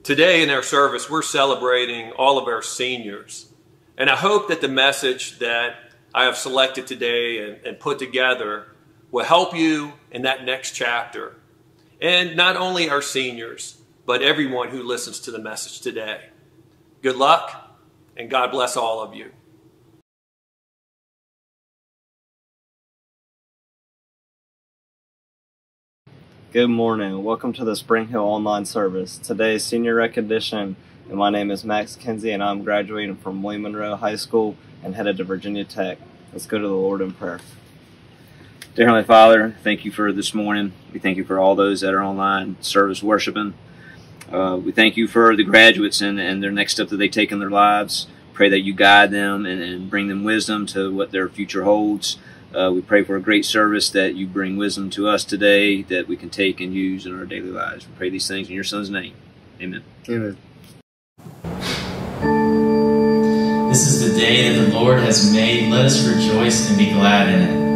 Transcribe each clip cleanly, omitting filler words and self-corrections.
Today in our service, we're celebrating all of our seniors. And I hope that the message that I have selected today and put together will help you in that next chapter. And not only our seniors, but everyone who listens to the message today. Good luck, and God bless all of you. Good morning. Welcome to the Spring Hill online service. Today is senior recognition, and my name is Max Kinsey, and I'm graduating from William Monroe High School and headed to Virginia Tech. Let's go to the Lord in prayer. Dear Heavenly Father, thank you for this morning. We thank you for all those that are online service worshiping. We thank you for the graduates and their next step that they take in their lives. Pray that you guide them and bring them wisdom to what their future holds. We pray for a great service, that you bring wisdom to us today that we can take and use in our daily lives. We pray these things in your Son's name. Amen. Amen. This is the day that the Lord has made. Let us rejoice and be glad in it.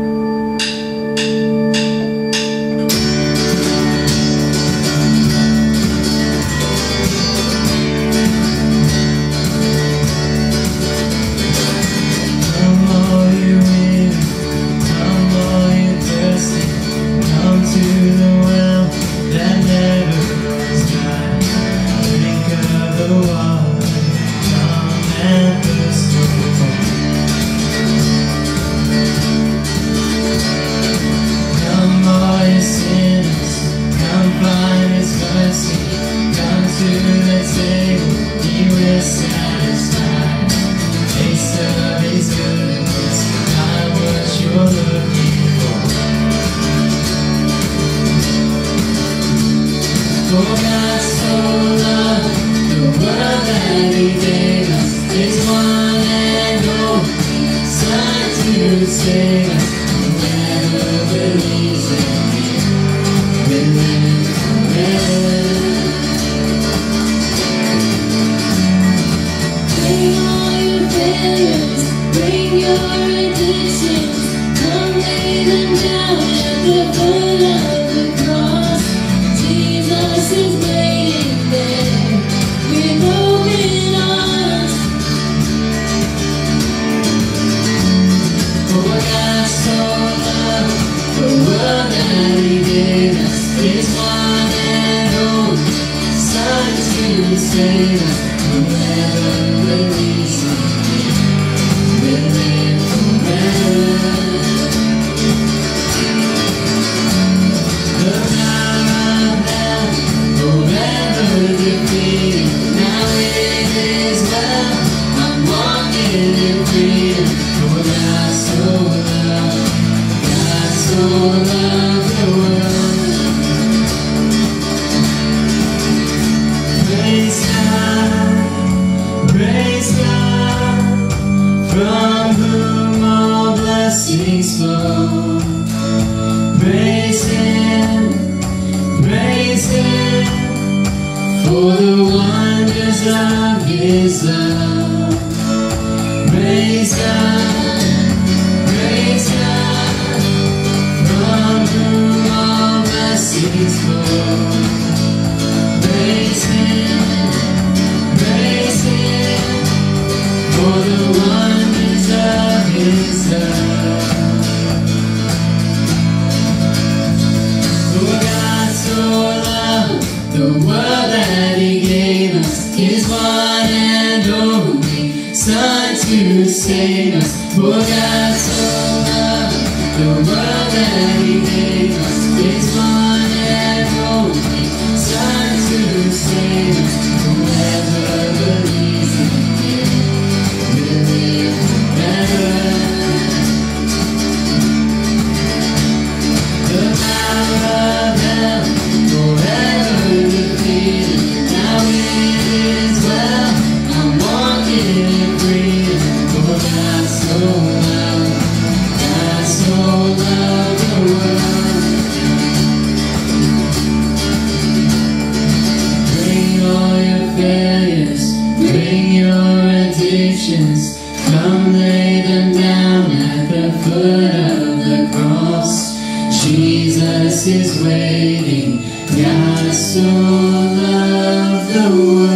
Jesus is waiting. God so loved the world.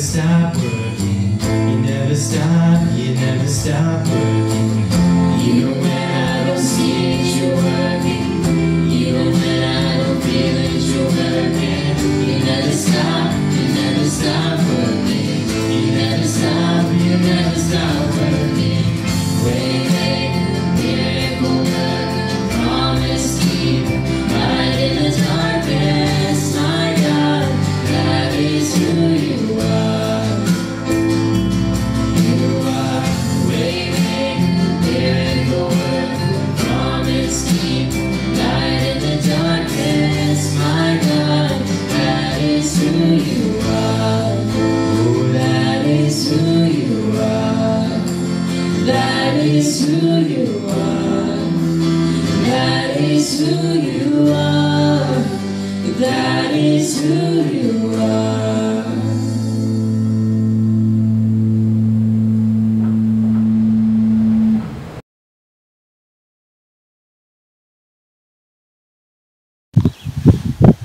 stop working. You never stop working. Even when I don't see it, you're working. Even when I don't feel it, you're working. You never stop working. You never stop working. Waymaker, miracle worker, promise keeper, light in the darkness, my God, that is who you are. You are waymaker, miracle worker, promise keeper, light in the darkness, my God, that is who you are. Oh, that is who you are. That is who you are. That is who you are. That is who you are.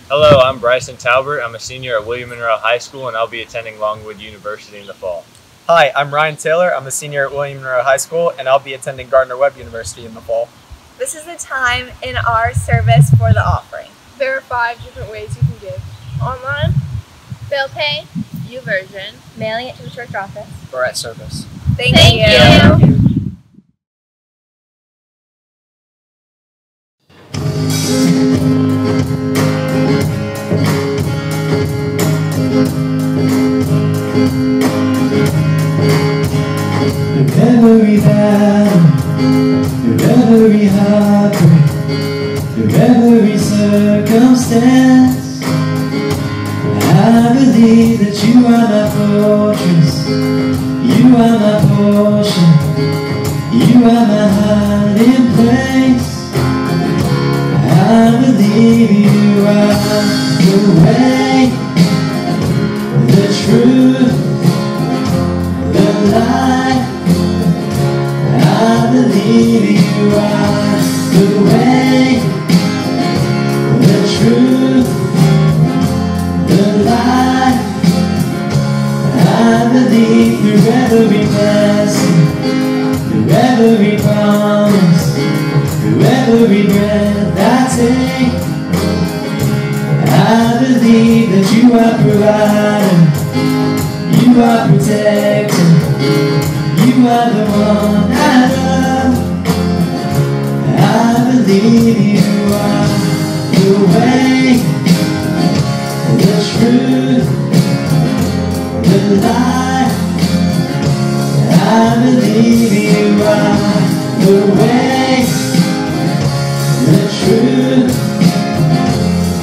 Hello, I'm Bryson Talbert. I'm a senior at William Monroe High School, and I'll be attending Longwood University in the fall. Hi, I'm Ryan Taylor. I'm a senior at William Monroe High School, and I'll be attending Gardner-Webb University in the fall. This is the time in our service for the offering. There are 5 different ways you can give. Online, bill pay, YouVersion, Mailing it to the church office. Or at service. Thank you. Through every battle, through every heartbreak, through every circumstance, I believe that you are my fortress, you are my portion, you are my hiding place. I believe you are the way, the truth, the light. I believe you are the way, the truth, the light. I believe through every blessing, through every promise, through every breath I take. I believe that you are provider, you are protector, you are the one I love. I believe you are the way, the truth, the light. I believe you are the way, the truth,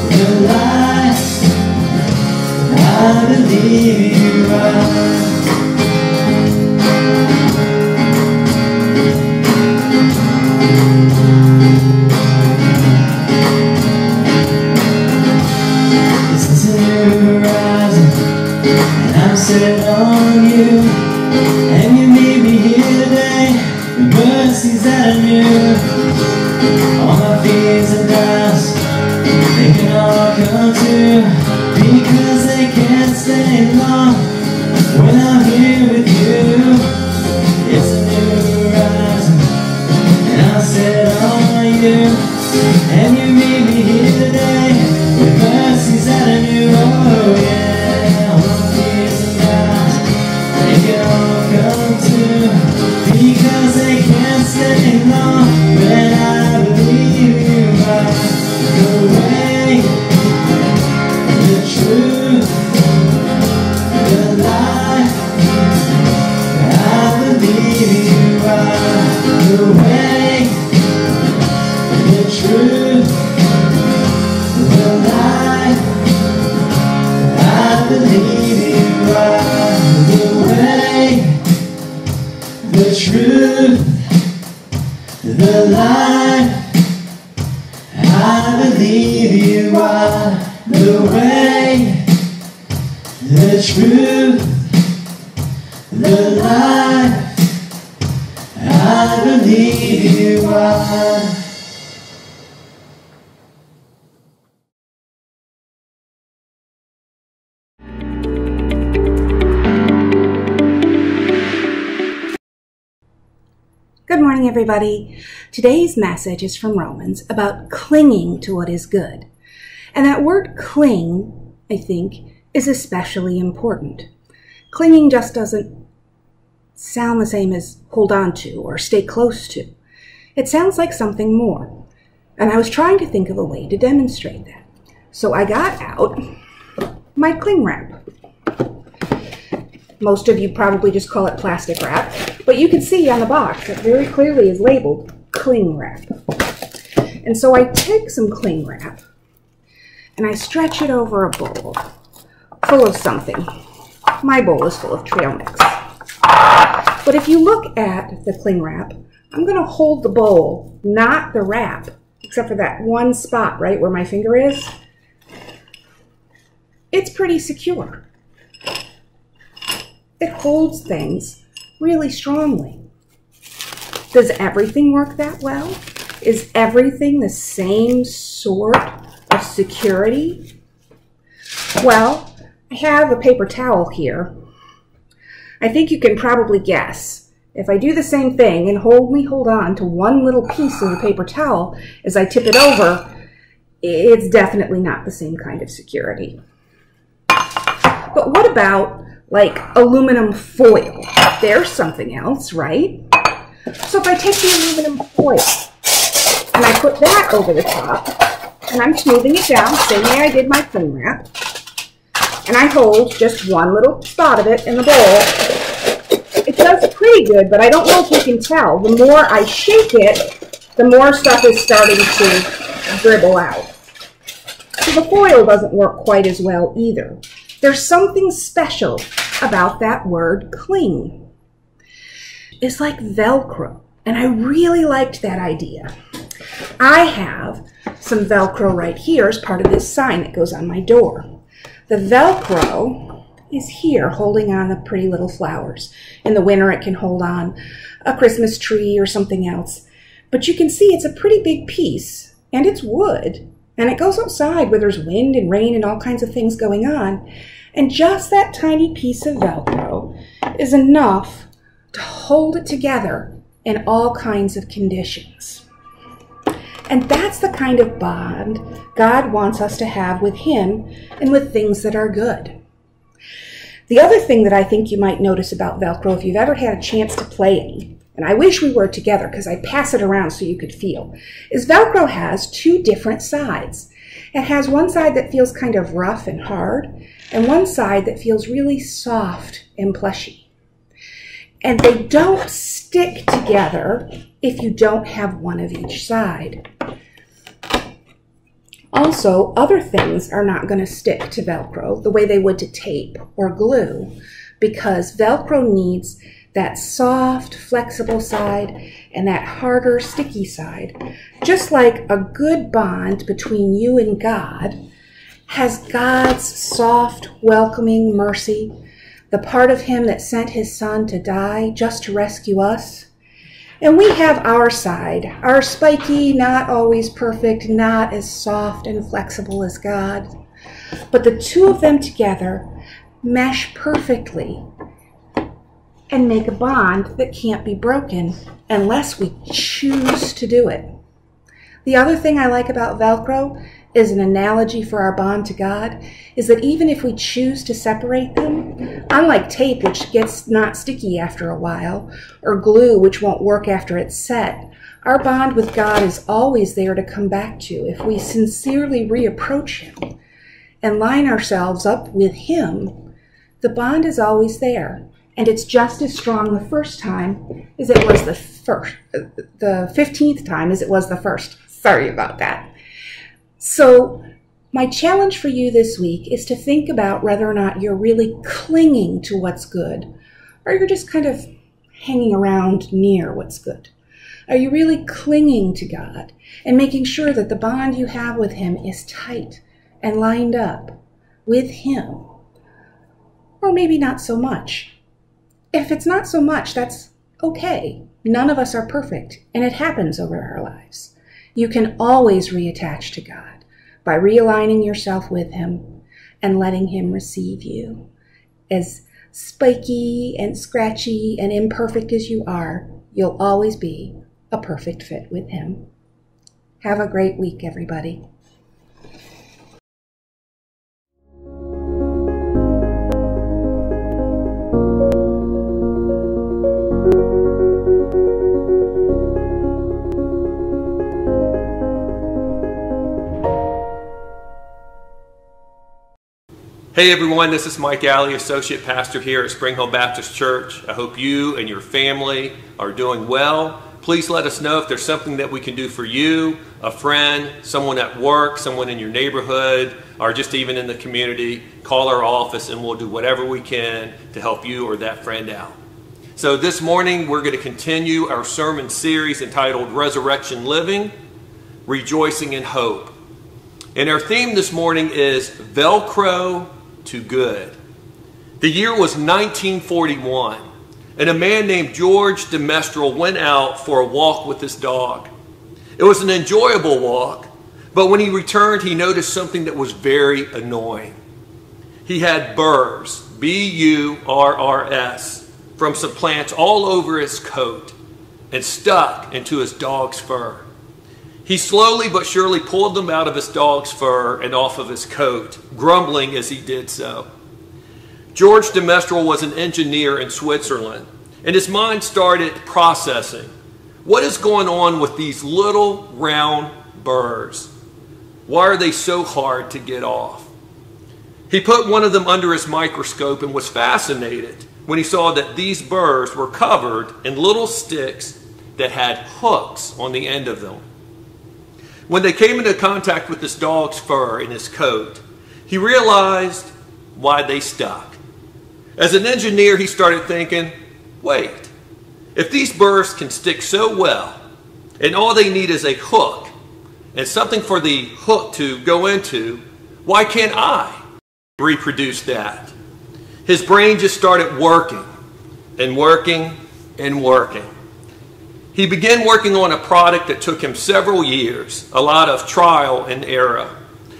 the light. I believe you are. Set on you, and you meet me here today. The mercies that I knew, all my fears and doubts, they can all come true, because they can't stay long when I'm here with you. It's a new horizon, and I'm set on you, and you meet me here today. With mercies that I knew, oh yeah. Because they can't stay long when I believe you are the way, the truth, the light. I believe you are the way, the truth, the light. I believe you are the way, the truth, the light. I believe you are the way, the truth, the light. I believe you are. morning, everybody. Today's message is from Romans about clinging to what is good. And that word cling, I think, is especially important. Clinging just doesn't sound the same as hold on to or stay close to. It sounds like something more. And I was trying to think of a way to demonstrate that. So I got out my cling wrap. Most of you probably just call it plastic wrap, but you can see on the box it very clearly is labeled cling wrap. And so I take some cling wrap and I stretch it over a bowl full of something. My bowl is full of trail mix. But if you look at the cling wrap, I'm going to hold the bowl, not the wrap, except for that one spot right where my finger is. It's pretty secure. It holds things really strongly. Does everything work that well? Is everything the same sort of security? Well, I have a paper towel here. I think you can probably guess. If I do the same thing and hold on to one little piece of the paper towel as I tip it over, it's definitely not the same kind of security. But what about like aluminum foil? There's something else, right? So if I take the aluminum foil and I put that over the top, and I'm smoothing it down, same way I did my cling wrap, and I hold just one little spot of it in the bowl, it does pretty good, but I don't know if you can tell. The more I shake it, the more stuff is starting to dribble out. So the foil doesn't work quite as well either. There's something special about that word cling. It's like Velcro, and I really liked that idea. I have some Velcro right here as part of this sign that goes on my door. The Velcro is here holding on the pretty little flowers. In the winter it can hold on a Christmas tree or something else. But you can see it's a pretty big piece, and it's wood. And it goes outside where there's wind and rain and all kinds of things going on. And just that tiny piece of Velcro is enough to hold it together in all kinds of conditions. And that's the kind of bond God wants us to have with Him and with things that are good. The other thing that I think you might notice about Velcro, if you've ever had a chance to play any, and I wish we were together because I pass it around so you could feel, is Velcro has two different sides. It has one side that feels kind of rough and hard, and one side that feels really soft and plushy. And they don't stick together if you don't have one of each side. Also, other things are not going to stick to Velcro the way they would to tape or glue, because Velcro needs that soft, flexible side and that harder, sticky side. Just like a good bond between you and God has God's soft, welcoming mercy, the part of Him that sent His Son to die just to rescue us. And we have our side, our spiky, not always perfect, not as soft and flexible as God. But the two of them together mesh perfectly and make a bond that can't be broken unless we choose to do it. The other thing I like about Velcro is an analogy for our bond to God, is that even if we choose to separate them, unlike tape, which gets not sticky after a while, or glue, which won't work after it's set, our bond with God is always there to come back to if we sincerely reapproach Him and line ourselves up with Him. The bond is always there. And it's just as strong the first time as it was the 15th time as it was the first. Sorry about that. So my challenge for you this week is to think about whether or not you're really clinging to what's good, or you're just kind of hanging around near what's good. Are you really clinging to God and making sure that the bond you have with Him is tight and lined up with Him? Or maybe not so much. If it's not so much, that's okay. None of us are perfect, and it happens over our lives. You can always reattach to God by realigning yourself with Him and letting Him receive you. As spiky and scratchy and imperfect as you are, you'll always be a perfect fit with him. Have a great week, everybody. Hey everyone, this is Mike Alley, Associate Pastor here at Spring Hill Baptist Church. I hope you and your family are doing well. Please let us know if there's something that we can do for you, a friend, someone at work, someone in your neighborhood, or just even in the community. Call our office and we'll do whatever we can to help you or that friend out. So this morning we're going to continue our sermon series entitled Resurrection Living, Rejoicing in Hope. And our theme this morning is Velcro to good. The year was 1941, and a man named George DeMestrel went out for a walk with his dog. It was an enjoyable walk, but when he returned, he noticed something that was very annoying. He had burrs, B-U-R-R-S, from some plants all over his coat and stuck into his dog's fur. He slowly but surely pulled them out of his dog's fur and off of his coat, grumbling as he did so. George DeMestrel was an engineer in Switzerland, and his mind started processing. What is going on with these little round burrs? Why are they so hard to get off? He put one of them under his microscope and was fascinated when he saw that these burrs were covered in little sticks that had hooks on the end of them. When they came into contact with this dog's fur in his coat, he realized why they stuck. As an engineer, he started thinking, wait, if these burrs can stick so well, and all they need is a hook, and something for the hook to go into, why can't I reproduce that? His brain just started working, and working, and working. He began working on a product that took him several years, a lot of trial and error,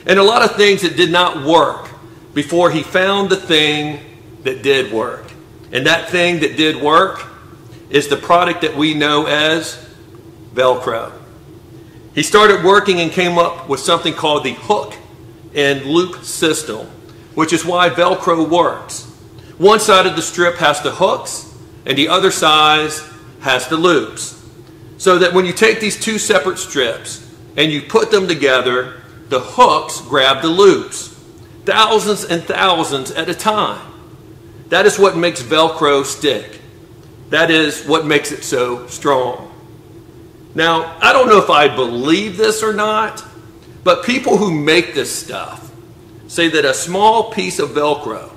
and a lot of things that did not work before he found the thing that did work. And that thing that did work is the product that we know as Velcro. He started working and came up with something called the hook and loop system, which is why Velcro works. One side of the strip has the hooks, and the other side has the loops. So that when you take these two separate strips and you put them together, the hooks grab the loops, thousands and thousands at a time. That is what makes Velcro stick. That is what makes it so strong. Now, I don't know if I believe this or not, but people who make this stuff say that a small piece of Velcro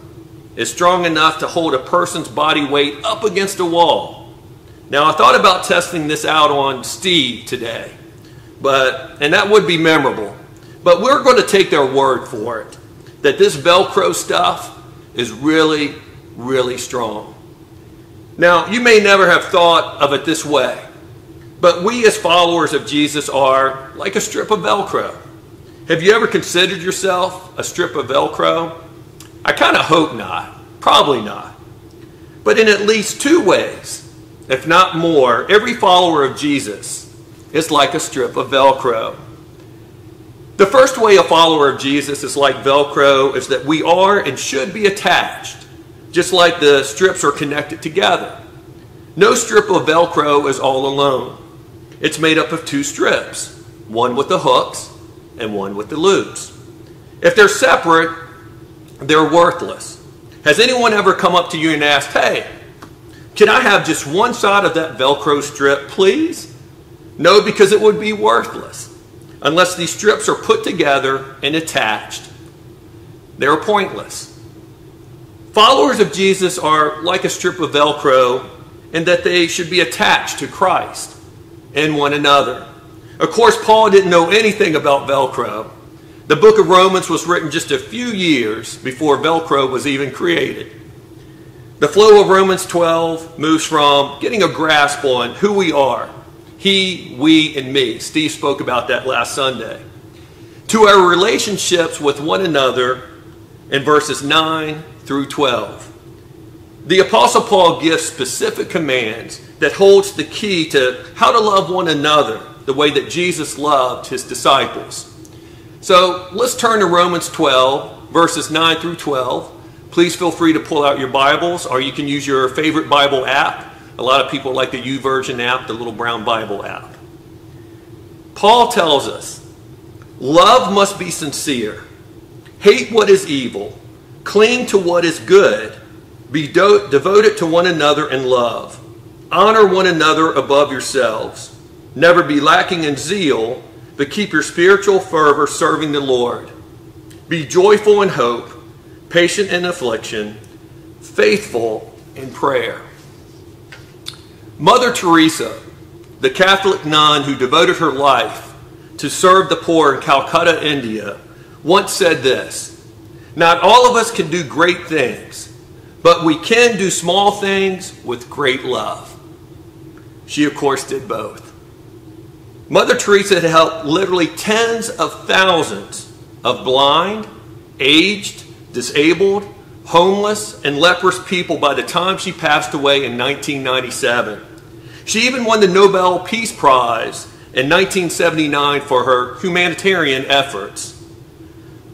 is strong enough to hold a person's body weight up against a wall. Now, I thought about testing this out on Steve today, and that would be memorable. But we're going to take their word for it, that this Velcro stuff is really, really strong. Now, you may never have thought of it this way, but we as followers of Jesus are like a strip of Velcro. Have you ever considered yourself a strip of Velcro? I kind of hope not. Probably not. But in at least two ways, if not more, every follower of Jesus is like a strip of Velcro. The first way a follower of Jesus is like Velcro is that we are and should be attached, just like the strips are connected together. No strip of Velcro is all alone. It's made up of two strips, one with the hooks and one with the loops. If they're separate, they're worthless. Has anyone ever come up to you and asked, hey, can I have just one side of that Velcro strip, please? No, because it would be worthless. Unless these strips are put together and attached, they're pointless. Followers of Jesus are like a strip of Velcro in that they should be attached to Christ and one another. Of course, Paul didn't know anything about Velcro. The book of Romans was written just a few years before Velcro was even created. The flow of Romans 12 moves from getting a grasp on who we are, he, we, and me. Steve spoke about that last Sunday. To our relationships with one another in verses 9 through 12. the Apostle Paul gives specific commands that holds the key to how to love one another the way that Jesus loved his disciples. So let's turn to Romans 12, verses 9 through 12. Please feel free to pull out your Bibles, or you can use your favorite Bible app. A lot of people like the YouVersion app, the little brown Bible app. Paul tells us, love must be sincere. Hate what is evil. Cling to what is good. Be devoted to one another in love. Honor one another above yourselves. Never be lacking in zeal, but keep your spiritual fervor serving the Lord. Be joyful in hope, patient in affliction, faithful in prayer. Mother Teresa, the Catholic nun who devoted her life to serve the poor in Calcutta, India, once said this: "Not all of us can do great things, but we can do small things with great love." She, of course, did both. Mother Teresa had helped literally tens of thousands of blind, aged, disabled, homeless, and leprous people by the time she passed away in 1997. She even won the Nobel Peace Prize in 1979 for her humanitarian efforts.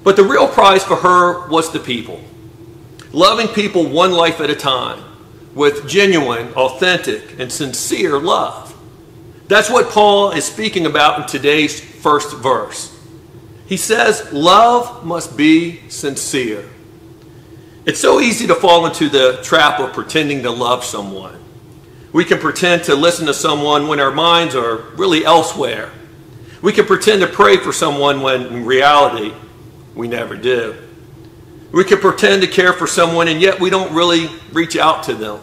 But the real prize for her was the people. Loving people one life at a time with genuine, authentic, and sincere love. That's what Paul is speaking about in today's first verse. He says, love must be sincere. It's so easy to fall into the trap of pretending to love someone. We can pretend to listen to someone when our minds are really elsewhere. We can pretend to pray for someone when in reality we never do. We can pretend to care for someone and yet we don't really reach out to them.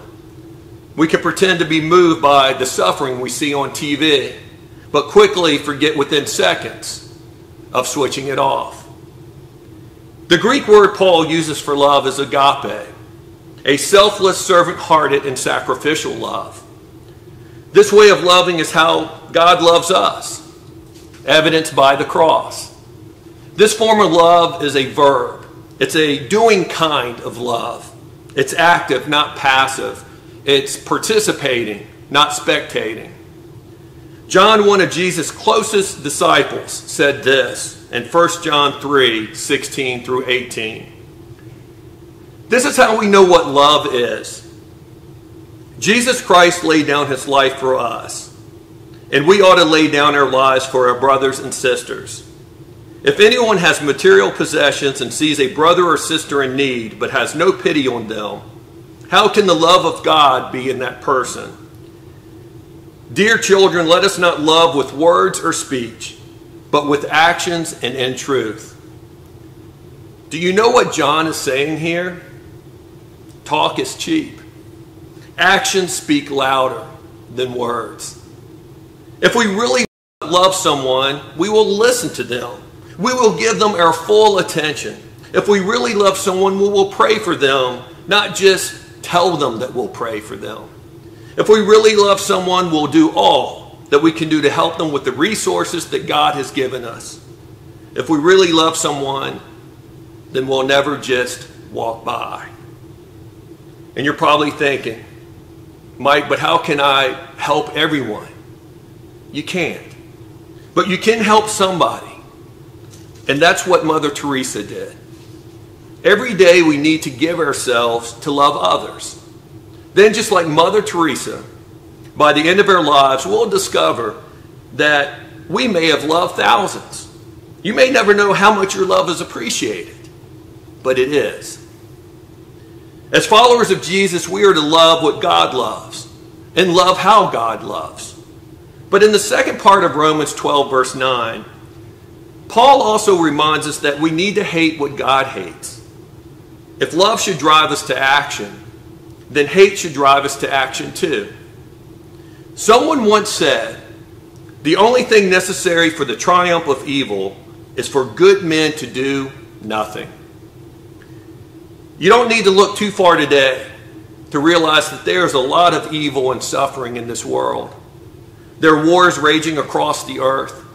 We can pretend to be moved by the suffering we see on TV, but quickly forget within seconds of switching it off. The Greek word Paul uses for love is agape, a selfless, servant-hearted, and sacrificial love. This way of loving is how God loves us, evidenced by the cross. This form of love is a verb. It's a doing kind of love. It's active, not passive. It's participating, not spectating. John, one of Jesus' closest disciples, said this in 1 John 3, 16 through 18. This is how we know what love is. Jesus Christ laid down his life for us, and we ought to lay down our lives for our brothers and sisters. If anyone has material possessions and sees a brother or sister in need but has no pity on them, how can the love of God be in that person? Dear children, let us not love with words or speech, but with actions and in truth. Do you know what John is saying here? Talk is cheap. Actions speak louder than words. If we really love someone, we will listen to them. We will give them our full attention. If we really love someone, we will pray for them, not just tell them that we'll pray for them. If we really love someone, we'll do all that we can do to help them with the resources that God has given us. If we really love someone, then we'll never just walk by. And you're probably thinking, Mike, but how can I help everyone? You can't. But you can help somebody. And that's what Mother Teresa did. Every day we need to give ourselves to love others. Then, just like Mother Teresa, by the end of our lives, we'll discover that we may have loved thousands. You may never know how much your love is appreciated, but it is. As followers of Jesus, we are to love what God loves and love how God loves. But in the second part of Romans 12, verse 9, Paul also reminds us that we need to hate what God hates. If love should drive us to action, then hate should drive us to action too. Someone once said, the only thing necessary for the triumph of evil is for good men to do nothing. You don't need to look too far today to realize that there's a lot of evil and suffering in this world. There are wars raging across the earth.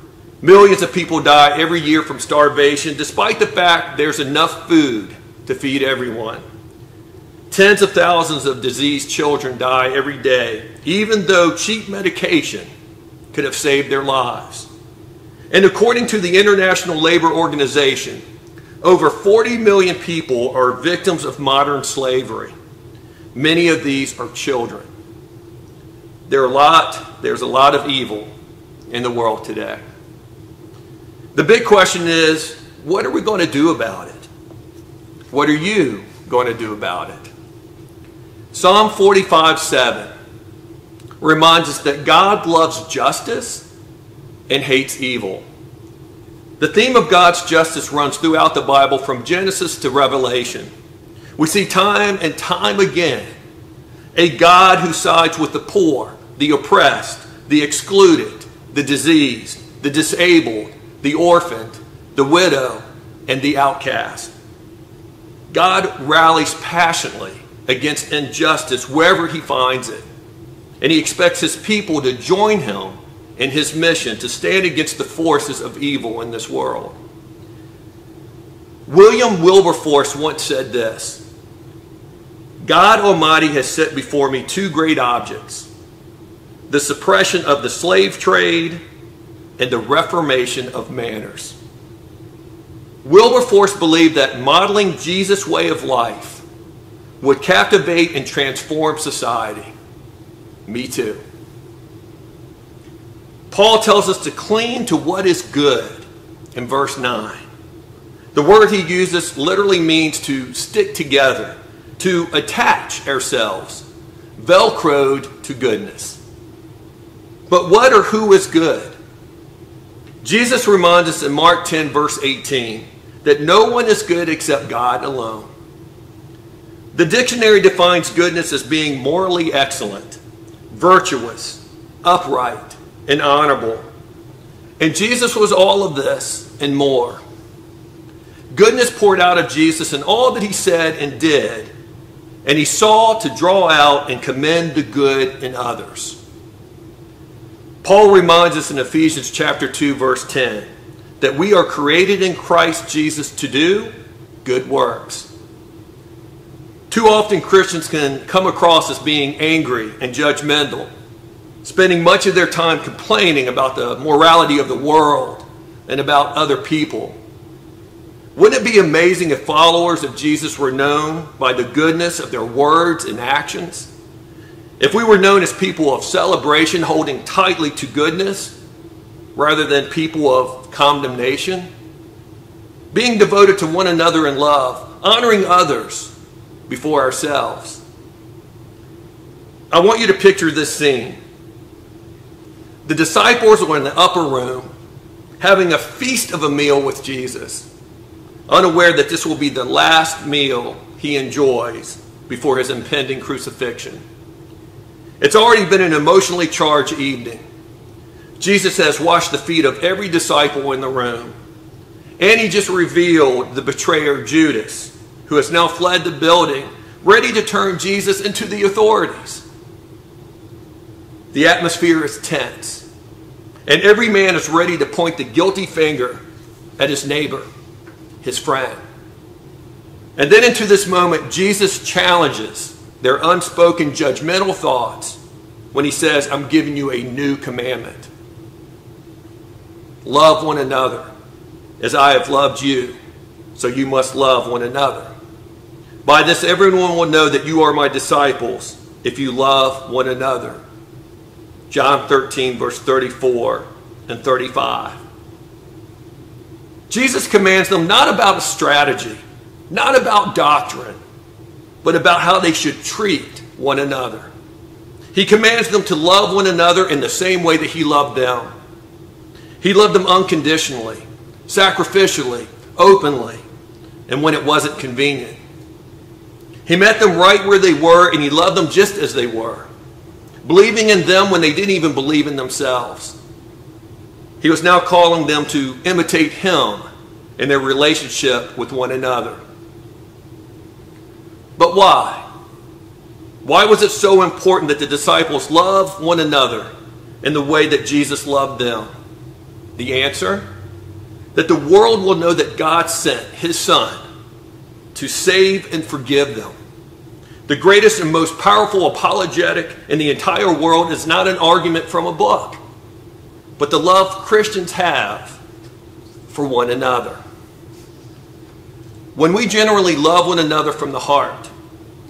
Millions of people die every year from starvation, despite the fact there's enough food to feed everyone. Tens of thousands of diseased children die every day, even though cheap medication could have saved their lives. And according to the International Labor Organization, over 40 million people are victims of modern slavery. Many of these are children. There's a lot of evil in the world today. The big question is, what are we going to do about it? What are you going to do about it? Psalm 45:7 reminds us that God loves justice and hates evil. The theme of God's justice runs throughout the Bible from Genesis to Revelation. We see time and time again a God who sides with the poor, the oppressed, the excluded, the diseased, the disabled, the orphaned, the widow, and the outcast. God rallies passionately against injustice wherever he finds it, and he expects his people to join him in his mission to stand against the forces of evil in this world. William Wilberforce once said this: God Almighty has set before me two great objects, the suppression of the slave trade and the reformation of manners. Wilberforce believed that modeling Jesus' way of life would captivate and transform society. Me too. Paul tells us to cling to what is good in verse 9. The word he uses literally means to stick together, to attach ourselves, velcroed to goodness. But what or who is good? Jesus reminds us in Mark 10 verse 18 that no one is good except God alone. The dictionary defines goodness as being morally excellent, virtuous, upright, and honorable. And Jesus was all of this and more. Goodness poured out of Jesus in all that he said and did, and he sought to draw out and commend the good in others. Paul reminds us in Ephesians chapter 2 verse 10 that we are created in Christ Jesus to do good works. Too often Christians can come across as being angry and judgmental, spending much of their time complaining about the morality of the world and about other people. Wouldn't it be amazing if followers of Jesus were known by the goodness of their words and actions? If we were known as people of celebration, holding tightly to goodness, rather than people of condemnation? Being devoted to one another in love, honoring others before ourselves. I want you to picture this scene. The disciples are in the upper room, having a feast of a meal with Jesus, unaware that this will be the last meal he enjoys before his impending crucifixion. It's already been an emotionally charged evening. Jesus has washed the feet of every disciple in the room, and he just revealed the betrayer Judas, who has now fled the building, ready to turn Jesus into the authorities. The atmosphere is tense, and every man is ready to point the guilty finger at his neighbor, his friend. And then into this moment, Jesus challenges their unspoken judgmental thoughts when he says, I'm giving you a new commandment. Love one another as I have loved you, so you must love one another. By this everyone will know that you are my disciples if you love one another. John 13 verse 34 and 35. Jesus commands them not about a strategy, not about doctrine, but about how they should treat one another. He commands them to love one another in the same way that he loved them. He loved them unconditionally, sacrificially, openly, and when it wasn't convenient. He met them right where they were, and he loved them just as they were, believing in them when they didn't even believe in themselves. He was now calling them to imitate him in their relationship with one another. But why? Why was it so important that the disciples love one another in the way that Jesus loved them? The answer? That the world will know that God sent his Son to save and forgive them. The greatest and most powerful apologetic in the entire world is not an argument from a book, but the love Christians have for one another. When we generally love one another from the heart,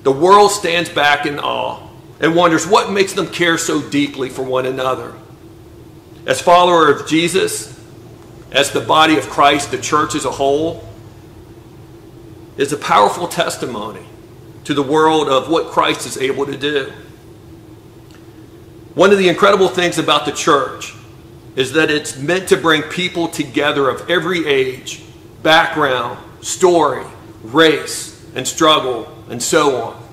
the world stands back in awe and wonders what makes them care so deeply for one another. As followers of Jesus, as the body of Christ, the church as a whole, is a powerful testimony to the world of what Christ is able to do. One of the incredible things about the church is that it's meant to bring people together of every age, background, story, race, and struggle, and so on,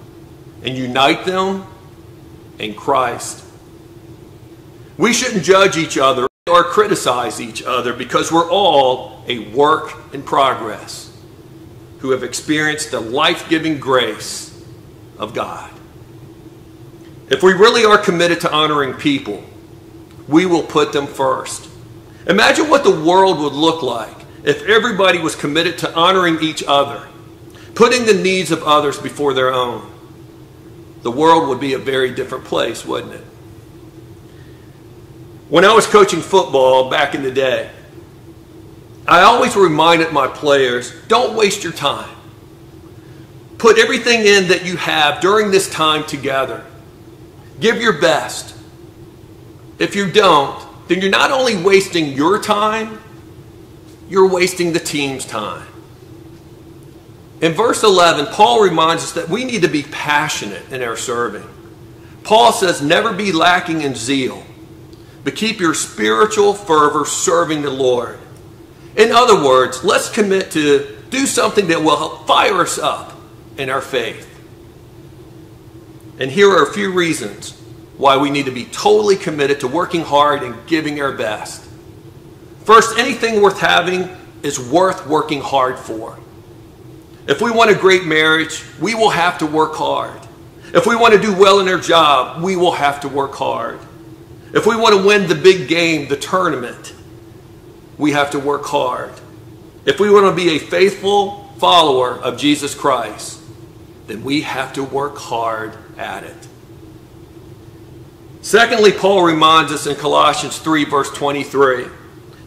and unite them in Christ. We shouldn't judge each other or criticize each other because we're all a work in progress who have experienced the life-giving grace of God. If we really are committed to honoring people, we will put them first. Imagine what the world would look like if everybody was committed to honoring each other, putting the needs of others before their own. The world would be a very different place, wouldn't it? When I was coaching football back in the day, I always reminded my players, don't waste your time. Put everything in that you have during this time together. Give your best. If you don't, then you're not only wasting your time, you're wasting the team's time. In verse 11, Paul reminds us that we need to be passionate in our serving. Paul says, never be lacking in zeal, but keep your spiritual fervor serving the Lord. In other words, let's commit to do something that will help fire us up in our faith. And here are a few reasons why we need to be totally committed to working hard and giving our best. First, anything worth having is worth working hard for. If we want a great marriage, we will have to work hard. If we want to do well in our job, we will have to work hard. If we want to win the big game, the tournament, we have to work hard. If we want to be a faithful follower of Jesus Christ, then we have to work hard at it. Secondly, Paul reminds us in Colossians 3, verse 23,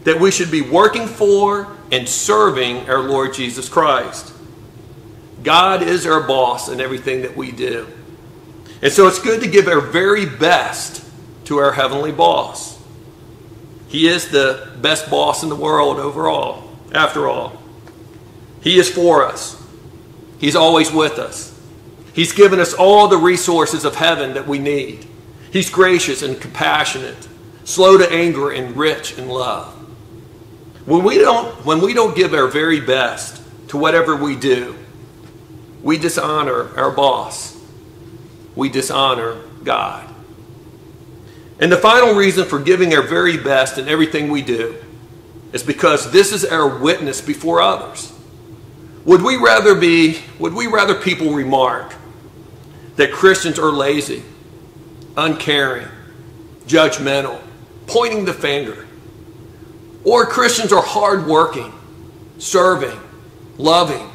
that we should be working for and serving our Lord Jesus Christ. God is our boss in everything that we do. And so it's good to give our very best to our heavenly boss. He is the best boss in the world overall, after all. He is for us. He's always with us. He's given us all the resources of heaven that we need. He's gracious and compassionate, slow to anger and rich in love. When we don't give our very best to whatever we do, we dishonor our boss. We dishonor God. And the final reason for giving our very best in everything we do is because this is our witness before others. Would we rather people remark that Christians are lazy, uncaring, judgmental, pointing the finger, or Christians are hardworking, serving, loving,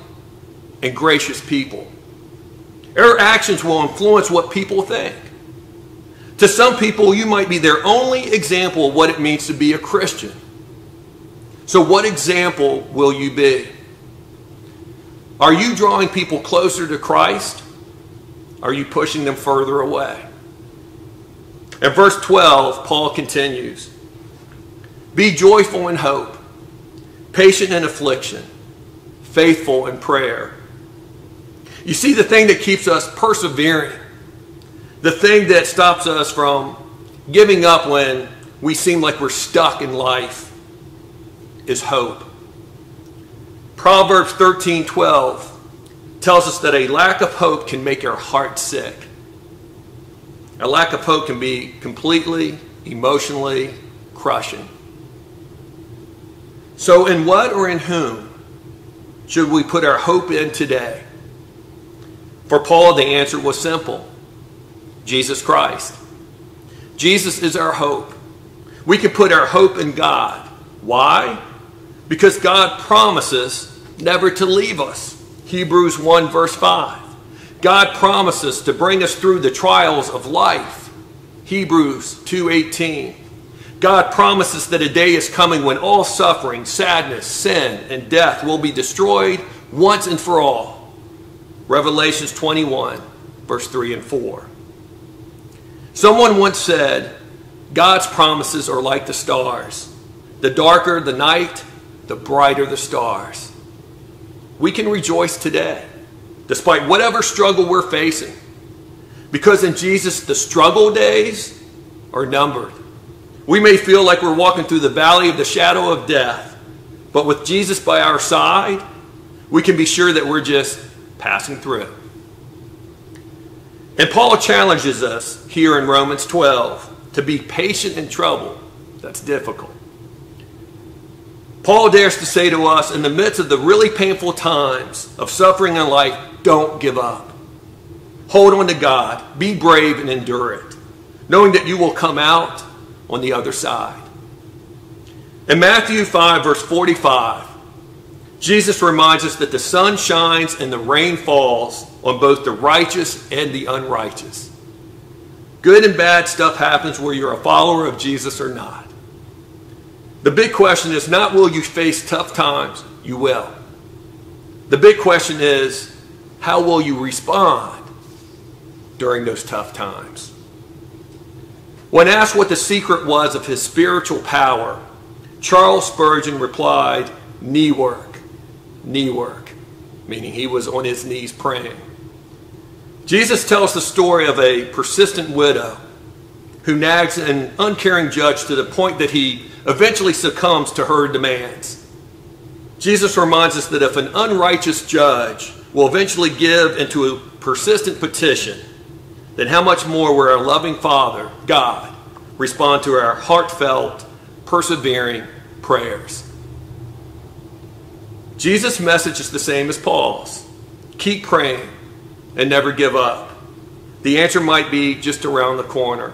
and gracious people? Our actions will influence what people think. To some people, you might be their only example of what it means to be a Christian. So what example will you be? Are you drawing people closer to Christ? Are you pushing them further away? In verse 12, Paul continues, be joyful in hope, patient in affliction, faithful in prayer. You see, the thing that keeps us persevering, the thing that stops us from giving up when we seem like we're stuck in life, is hope. Proverbs 13:12 tells us that a lack of hope can make our heart sick. A lack of hope can be completely, emotionally crushing. So in what or in whom should we put our hope in today? For Paul, the answer was simple. Jesus Christ. Jesus is our hope. We can put our hope in God. Why? Because God promises never to leave us. Hebrews 1 verse 5. God promises to bring us through the trials of life. Hebrews 2:18. God promises that a day is coming when all suffering, sadness, sin, and death will be destroyed once and for all. Revelations 21, verse 3 and 4. Someone once said, God's promises are like the stars. The darker the night, the brighter the stars. We can rejoice today, despite whatever struggle we're facing, because in Jesus, the struggle days are numbered. We may feel like we're walking through the valley of the shadow of death, but with Jesus by our side, we can be sure that we're just passing through. And Paul challenges us here in Romans 12 to be patient in trouble. That's difficult. Paul dares to say to us, in the midst of the really painful times of suffering in life, don't give up. Hold on to God. Be brave and endure it, knowing that you will come out on the other side. In Matthew 5, verse 45, Jesus reminds us that the sun shines and the rain falls on both the righteous and the unrighteous. Good and bad stuff happens whether you're a follower of Jesus or not. The big question is not will you face tough times? You will. The big question is, how will you respond during those tough times? When asked what the secret was of his spiritual power, Charles Spurgeon replied, knee work, meaning he was on his knees praying. Jesus tells the story of a persistent widow who nags an uncaring judge to the point that he eventually succumbs to her demands. Jesus reminds us that if an unrighteous judge will eventually give into a persistent petition, then how much more will our loving Father, God, respond to our heartfelt, persevering prayers. Jesus' message is the same as Paul's. Keep praying and never give up. The answer might be just around the corner.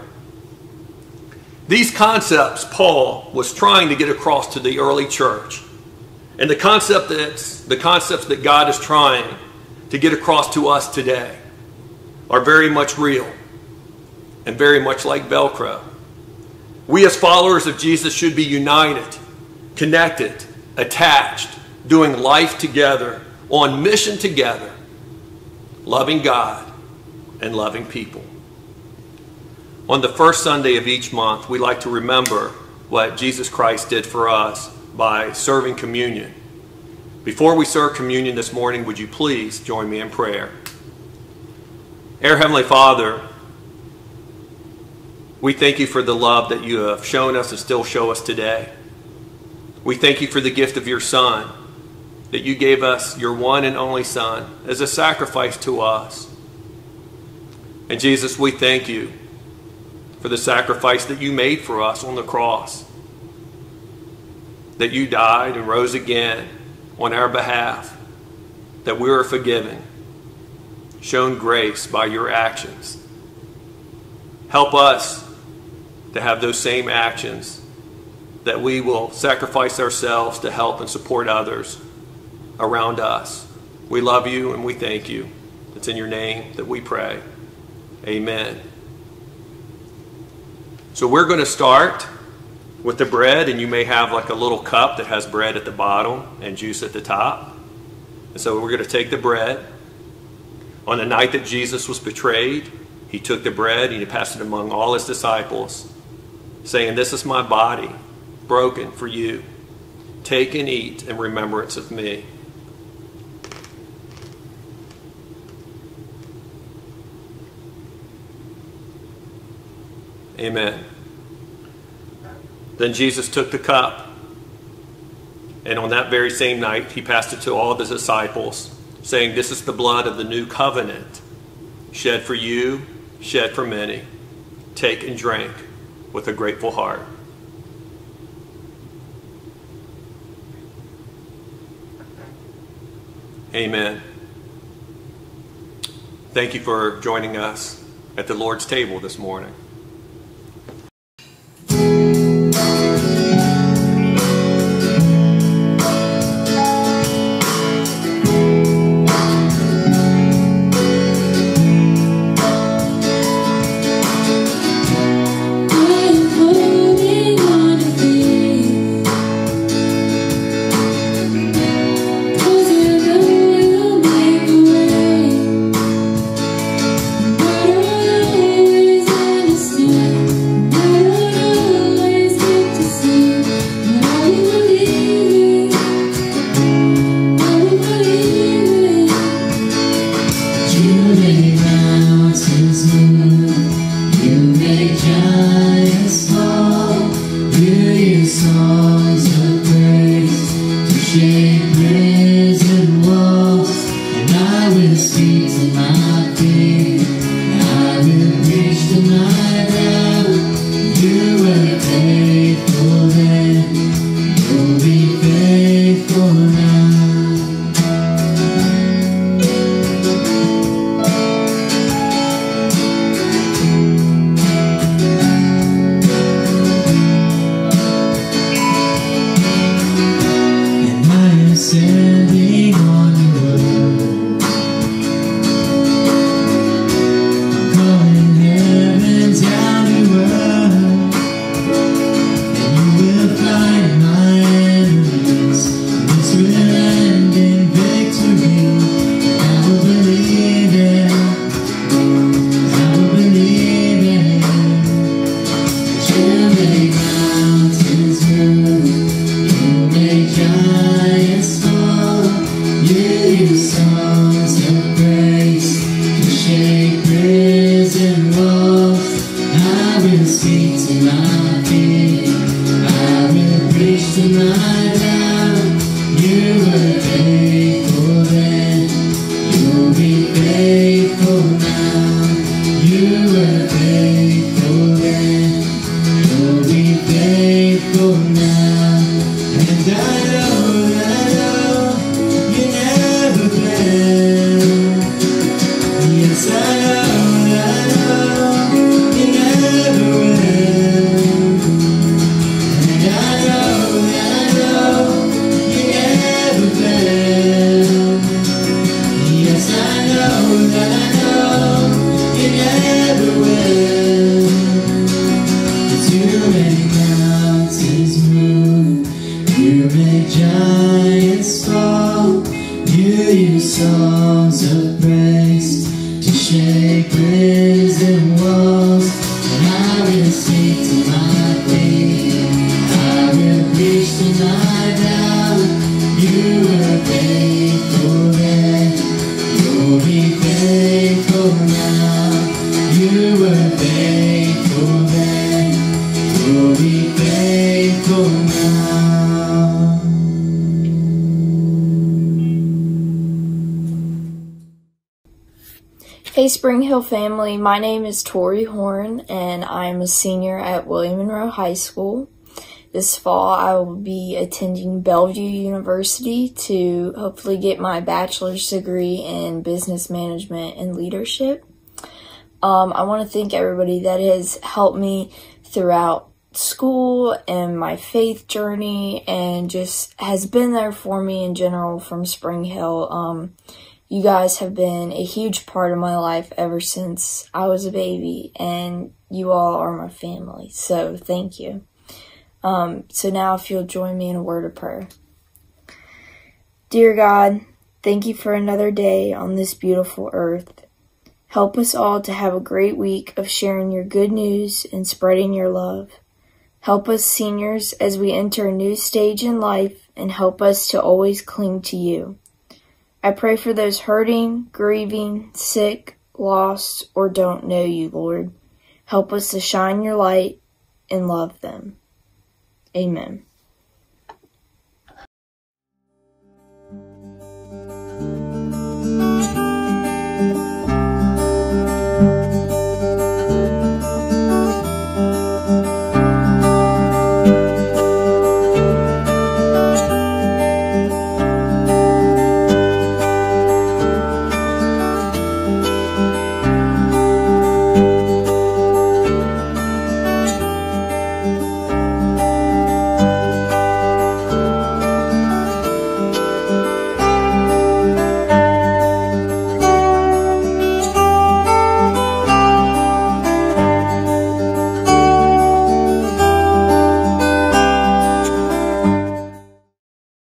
These concepts Paul was trying to get across to the early church, and the concepts that God is trying to get across to us today are very much real and very much like Velcro. We as followers of Jesus should be united, connected, attached, doing life together, on mission together, loving God and loving people. On the first Sunday of each month, we like to remember what Jesus Christ did for us by serving communion. Before we serve communion this morning, would you please join me in prayer? Dear Heavenly Father, we thank you for the love that you have shown us and still show us today. We thank you for the gift of your Son, that you gave us your one and only Son as a sacrifice to us. And Jesus, we thank you for the sacrifice that you made for us on the cross, that you died and rose again on our behalf, that we were forgiven, shown grace by your actions. Help us to have those same actions, that we will sacrifice ourselves to help and support others around us. We love you and we thank you. It's in your name that we pray. Amen. So we're going to start with the bread, and you may have like a little cup that has bread at the bottom and juice at the top. And so we're going to take the bread. On the night that Jesus was betrayed, he took the bread and he passed it among all his disciples, saying, "This is my body, broken for you. Take and eat in remembrance of me." Amen. Then Jesus took the cup, and on that very same night, he passed it to all of his disciples, saying, "This is the blood of the new covenant, shed for you, shed for many. Take and drink with a grateful heart." Amen. Thank you for joining us at the Lord's table this morning. shake prison walls, and I will speak to my fear. I will reach the night out. You were faithful then, you'll be faithful now. And I am standing on your word. I'm calling heaven down to earth, and you will find my enemies. This will end in victory. I will believe it. I will believe it. That you make mountains move. You make giants fall. You use songs of praise to shake prison walls. I will speak to my fear. I will preach to my doubt. You were faithful then, you'll be faithful now. You were faithful then, you'll be faithful now. And I know you never fail. Yes, I know you never will. And I know you never fail. Yes, I know you never will. 'Cause you make mountains move, you make giants fall. You use songs of praise to shake prison walls. And I will speak to my fear. I will preach to my doubt. You were faithful then, you'll be faithful now. You were faithful then, you'll be faithful now. Hey Spring Hill family, my name is Tori Horn and I'm a senior at William Monroe High School. This fall I will be attending Bellevue University to hopefully get my bachelor's degree in business management and leadership. I want to thank everybody that has helped me throughout school and my faith journey and just has been there for me in general from Spring Hill. You guys have been a huge part of my life ever since I was a baby, and you all are my family, so thank you. So now if you'll join me in a word of prayer. Dear God, thank you for another day on this beautiful earth. Help us all to have a great week of sharing your good news and spreading your love. Help us seniors as we enter a new stage in life, and help us to always cling to you. I pray for those hurting, grieving, sick, lost, or don't know you, Lord. Help us to shine your light and love them. Amen.